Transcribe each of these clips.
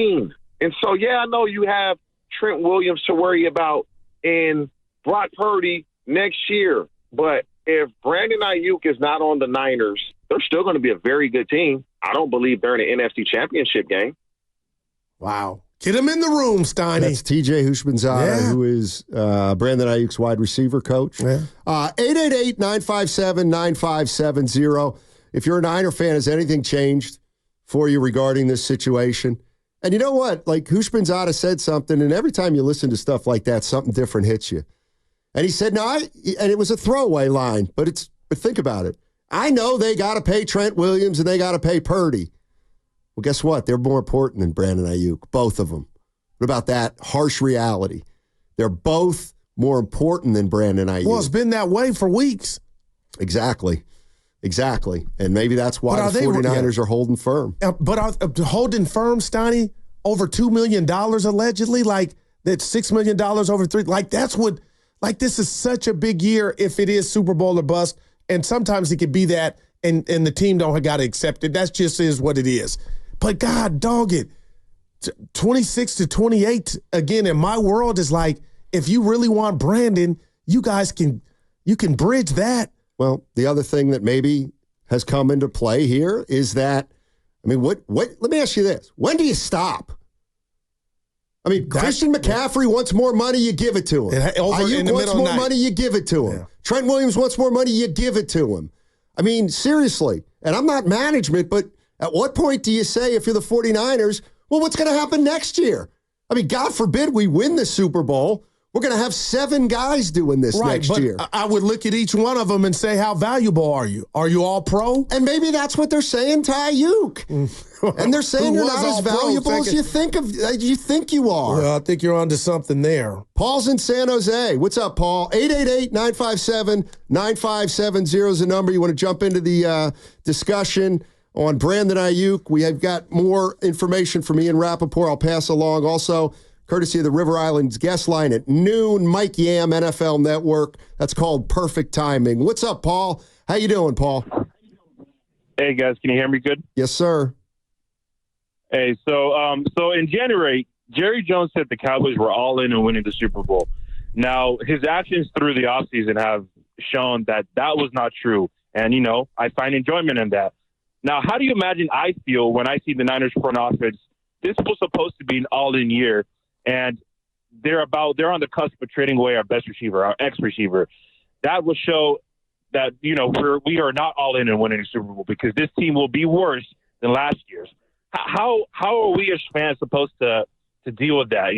team. And so, yeah, I know you have Trent Williams to worry about and Brock Purdy next year. But if Brandon Aiyuk is not on the Niners, they're still going to be a very good team. I don't believe they're in an NFC championship game. Wow. Get him in the room, Steiny. That's TJ Hushmanzada, who is Brandon Ayuk's wide receiver coach. 888-957-9570. If you're a Niner fan, has anything changed for you regarding this situation? And you know what? Like, Hushmanzada said something, and every time you listen to stuff like that, something different hits you. And he said, and it was a throwaway line, but think about it. I know they got to pay Trent Williams and they got to pay Purdy. Well, guess what? They're more important than Brandon Aiyuk, both of them. What about that harsh reality? They're both more important than Brandon Aiyuk. Well, it's been that way for weeks. Exactly. And maybe that's why the 49ers are holding firm. But are holding firm, Steiny, over $2 million allegedly? Like, that's $6 million over three? Like, that's what, like, this is such a big year if it is Super Bowl or bust. And sometimes it could be that, and the team don't got to accept it. That just is what it is. But God, dog it, 26-28 again in my world is like, if you really want Brandon, you can bridge that. Well, the other thing that maybe has come into play here is that, I mean, what? Let me ask you this: when do you stop? I mean, Christian McCaffrey wants more money, you give it to him. Aiyuk wants more money, you give it to him. Yeah. Trent Williams wants more money, you give it to him. I mean, seriously. And I'm not management, but at what point do you say, if you're the 49ers, well, what's going to happen next year? I mean, God forbid we win the Super Bowl. We're going to have 7 guys doing this next year. I would look at each one of them and say, how valuable are you? Are you all pro? And maybe that's what they're saying to Aiyuk. And they're saying you're not as valuable as you think you are. Well, I think you're onto something there. Paul's in San Jose. What's up, Paul? 888-957-9570 is the number. You want to jump into the discussion on Brandon Aiyuk. We have got more information from Ian Rappaport I'll pass along. Also, courtesy of the River Islands guest line at noon, Mike Yam, NFL Network. That's called Perfect Timing. What's up, Paul? How you doing, Paul? Hey, guys. Can you hear me good? Yes, sir. Hey, so in January, Jerry Jones said the Cowboys were all in and winning the Super Bowl. Now, his actions through the offseason have shown that was not true. And, I find enjoyment in that. Now, how do you imagine I feel when I see the Niners front office? This was supposed to be an all-in year. And they're on the cusp of trading away our best receiver, our ex-receiver. That will show that, we are not all in and winning the Super Bowl, because this team will be worse than last year's. How are we as fans supposed to deal with that,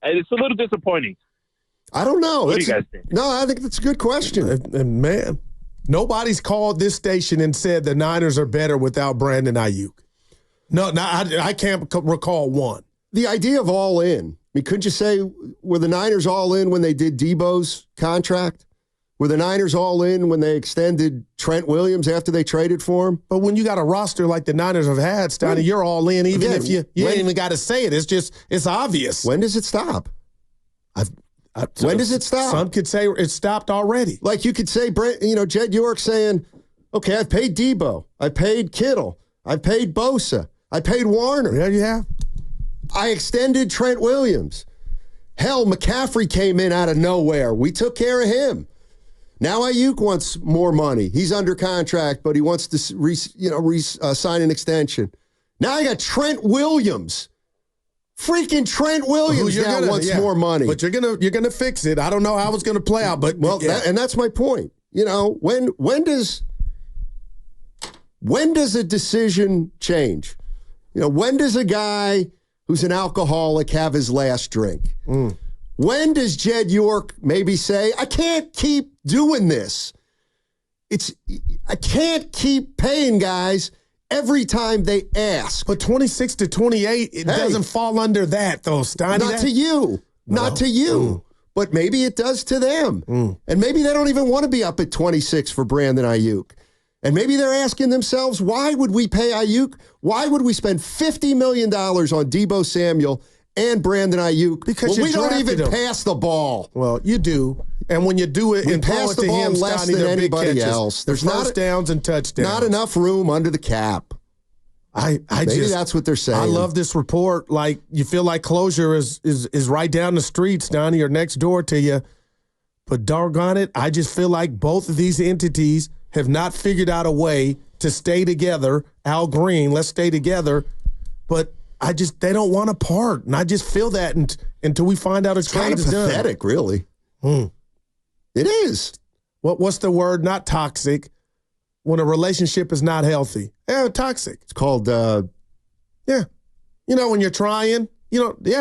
It's a little disappointing. I don't know. What do you guys think? No, I think that's a good question. And man, nobody's called this station and said the Niners are better without Brandon Aiyuk. No, I can't recall one. The idea of all in. I mean, couldn't you say, were the Niners all in when they did Debo's contract? Were the Niners all in when they extended Trent Williams after they traded for him? But when you got a roster like the Niners have had, Steiny, you're all in, even if you ain't even got to say it. It's obvious. When does it stop? When does it stop? Some could say it stopped already. Like you could say, Jed York saying, okay, I've paid Debo. I paid Kittle. I paid Bosa. I paid Warner. Yeah, you have. I extended Trent Williams. Hell, McCaffrey came in out of nowhere. We took care of him. Now Aiyuk wants more money. He's under contract, but he wants to sign an extension. Now I got Trent Williams. Freaking Trent Williams wants more money. But you're gonna fix it. I don't know how it's gonna play out, but and that's my point. When does a decision change? When does a guy who's an alcoholic have his last drink? When does Jed York maybe say, I can't keep doing this? I can't keep paying guys every time they ask. But 26-28, it doesn't fall under that, though, Steiny. Not to you. No. Not to you. But maybe it does to them. And maybe they don't even want to be up at 26 for Brandon Aiyuk. And maybe they're asking themselves, why would we pay Aiyuk? Why would we spend $50 million on Debo Samuel and Brandon Aiyuk? Because we don't even pass the ball. Well, you do. And when you do it and pass the ball less than anybody else, there's first downs and touchdowns. Not enough room under the cap. Maybe that's what they're saying. I love this report. Like, you feel like closure is right down the street, Steiny, or next door to you. But doggone it, I just feel like both of these entities have not figured out a way to stay together. Al Green, let's stay together. But they don't want to part. And I just feel that until we find out a trade is done. It's kind of pathetic, really. It is. What's the word? Not toxic. When a relationship is not healthy. Yeah, toxic. It's called, yeah. You know, when you're trying,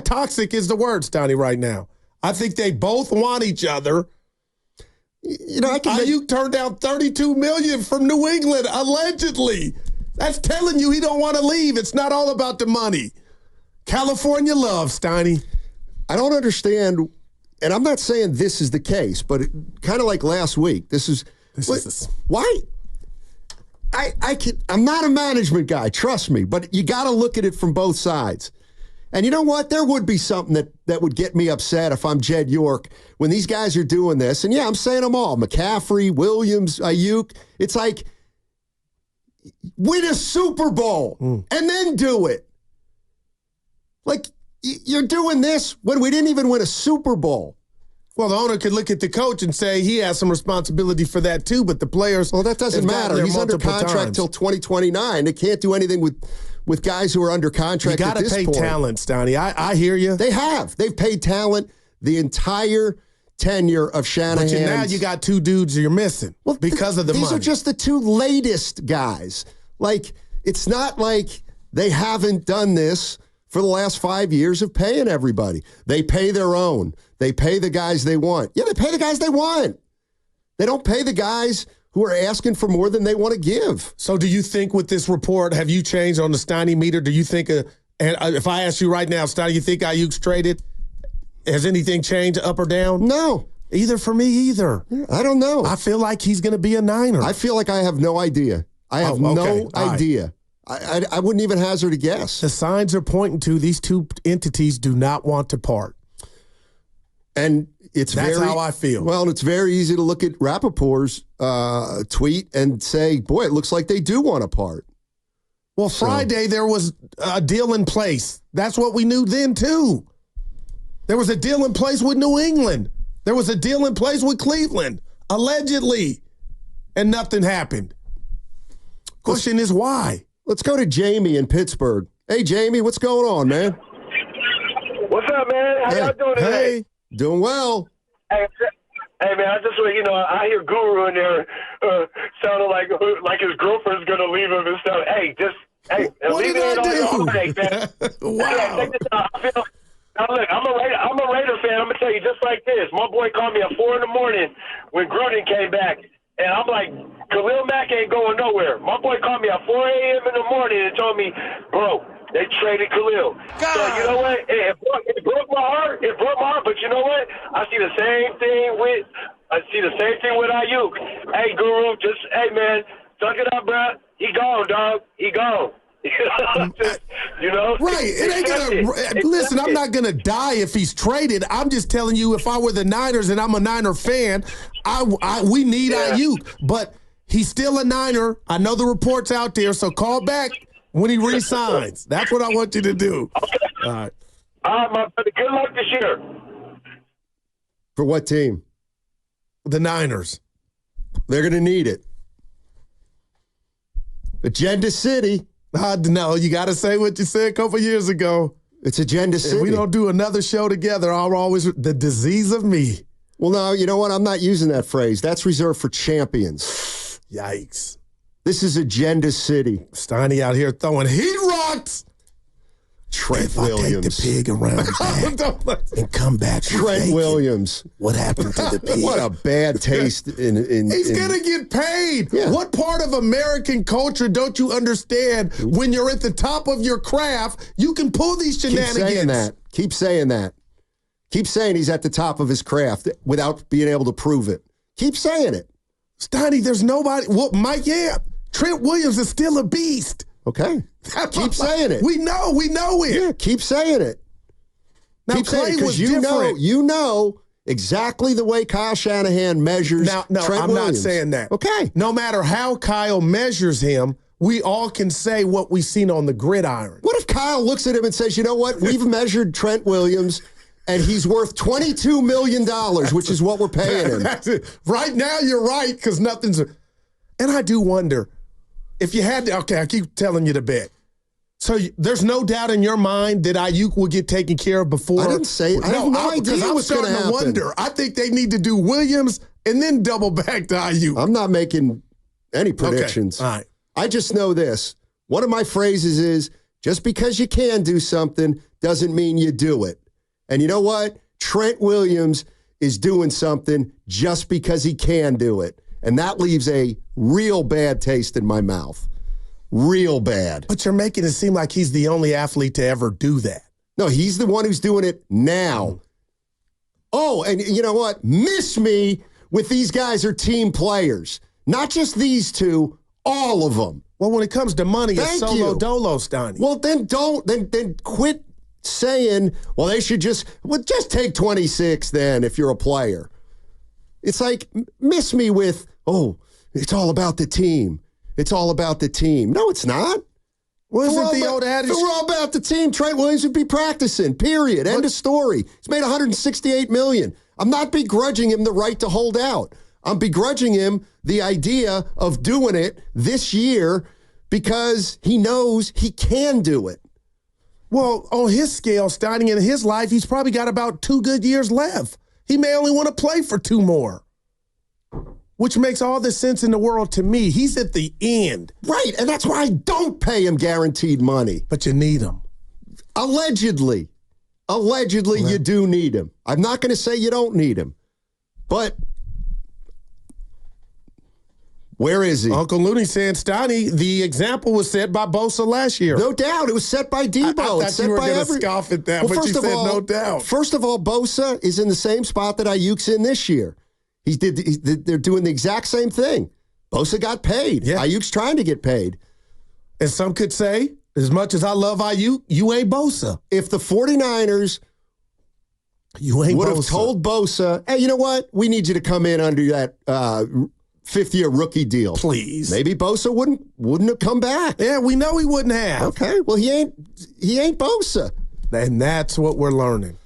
toxic is the word, Steiny, right now. I think they both want each other. You know, Aiyuk turned down $32 million from New England, allegedly. That's telling you he don't want to leave. It's not all about the money. California love, Steiny. I don't understand, and I'm not saying this is the case, but kind of like last week, why? I'm not a management guy, trust me, but you got to look at it from both sides. And you know what? There would be something that would get me upset if I'm Jed York when these guys are doing this. And yeah, I'm saying them all. McCaffrey, Williams, Aiyuk. It's like, win a Super Bowl and then do it. Like, you're doing this when we didn't even win a Super Bowl. Well, the owner could look at the coach and say he has some responsibility for that too, but the players... Well, that doesn't matter. He's under contract till 2029. They can't do anything with guys who are under contract at this point. You got to pay talent, Steiny. I hear you. They have. They've paid talent the entire tenure of Shanahan. But now you got two dudes you're missing because of the money. These are just the two latest guys. Like, it's not like they haven't done this for the last 5 years of paying everybody. They pay their own. They pay the guys they want. Yeah, they pay the guys they want. They don't pay the guys who are asking for more than they want to give. So do you think with this report, have you changed on the Steiny meter? Do you think, and if I ask you right now, Steiny, you think Aiyuk's traded? Has anything changed up or down? No. Either for me either. I don't know. I feel like he's going to be a Niner. I feel like I have no idea. I have no idea. I wouldn't even hazard a guess. The signs are pointing to these two entities do not want to part. And that's how I feel. Well, it's very easy to look at Rappaport's tweet and say, boy, it looks like they do want to part. Well, Friday there was a deal in place. That's what we knew then, too. There was a deal in place with New England. There was a deal in place with Cleveland, allegedly. And nothing happened. Question is why? Let's go to Jamie in Pittsburgh. Hey, Jamie, what's going on, man? What's up, man? How y'all doing today? Hey, doing well. Hey, man, I just want I hear Guru in there sounding like his girlfriend's going to leave him and stuff. What leave did it I on do? the heartache, man. Wow. Check this out. Now, look, I'm a Raider fan. I'm going to tell you just like this. My boy called me at 4 in the morning when Gruden came back. And I'm like, Khalil Mack ain't going nowhere. My boy called me at 4 a.m. in the morning and told me, bro, they traded Khalil. God. So you know what? It broke my heart. It broke my heart. But you know what? I see the same thing with Aiyuk. Hey, Guru, hey, man, suck it up, bro. He gone, dog. He gone. Right. It ain't gonna listen. I'm not gonna die if he's traded. I'm just telling you, if I were the Niners and I'm a Niner fan, we need Aiyuk, but he's still a Niner. I know the report's out there, so call back when he resigns. That's what I want you to do. Okay. All right, my brother. Good luck this year. For what team? The Niners. They're gonna need it. Agenda City. No, you got to say what you said a couple years ago. It's Agenda City. If we don't do another show together, I'll always the disease of me. Well, no, you know what? I'm not using that phrase. That's reserved for champions. Yikes. This is Agenda City. Steiny out here throwing heat rocks. Trent Williams. I take the pig around back and come back. Trent Williams. What happened to the pig? What a bad taste. He's going to get paid. Yeah. What part of American culture don't you understand? When you're at the top of your craft, you can pull these shenanigans. Keep saying that. Keep saying that. Keep saying he's at the top of his craft without being able to prove it. Keep saying it. Steiny, there's nobody. Well, Mike, Trent Williams is still a beast. Okay. Keep saying it. We know it. Yeah, keep saying it. Now, keep saying it because you know exactly the way Kyle shanahan measures Trent I'm Williams. not saying that. Okay. No matter how Kyle measures him, we all can say what we've seen on the gridiron. What if Kyle looks at him and says, you know what? We've measured Trent Williams, and he's worth $22 million, which is what we're paying him. That's it. Right now, you're right, because nothing's. And I do wonder if you had to. Okay, I keep telling you to bet. So there's no doubt in your mind that Aiyuk will get taken care of before. I didn't say. I have no idea what's going to happen. Wonder. I think they need to do Williams and then double back to Aiyuk. I'm not making any predictions. Okay. All right. I just know this. One of my phrases is, just because you can do something doesn't mean you do it. And you know what? Trent Williams is doing something just because he can do it. And that leaves a real bad taste in my mouth. Real bad. But you're making it seem like he's the only athlete to ever do that. No, he's the one who's doing it now. Oh, and you know what? Miss me with these guys are team players. Not just these two, all of them. Well, when it comes to money, it's Thank solo you. dolo, Steiny. Well, then quit saying, well, they should just take 26 then if you're a player. It's like, miss me with, oh, it's all about the team. It's all about the team. No, it's not. Wasn't the old adage? If we're all about the team, Trent Williams would be practicing, period. End of story. He's made $168 million. I'm not begrudging him the right to hold out. I'm begrudging him the idea of doing it this year because he knows he can do it. Well, on his scale, Steiny, in his life, he's probably got about 2 good years left. He may only want to play for 2 more, which makes all the sense in the world to me. He's at the end. Right, and that's why I don't pay him guaranteed money. But you need him. Allegedly, you do need him. I'm not going to say you don't need him, but where is he? Uncle Looney saying, Steiny, the example was set by Bosa last year. No doubt. It was set by Debo. I thought you were going to scoff at that, but you said no doubt. First of all, Bosa is in the same spot that Aiyuk's in this year. They're doing the exact same thing. Bosa got paid. Yeah. Aiyuk's trying to get paid. And some could say, as much as I love Aiyuk, you ain't Bosa. If the 49ers would have told Bosa, hey, you know what? We need you to come in under that fifth-year rookie deal. Please. Maybe Bosa wouldn't have come back. Yeah, we know he wouldn't have. Okay, well, he ain't Bosa. And that's what we're learning.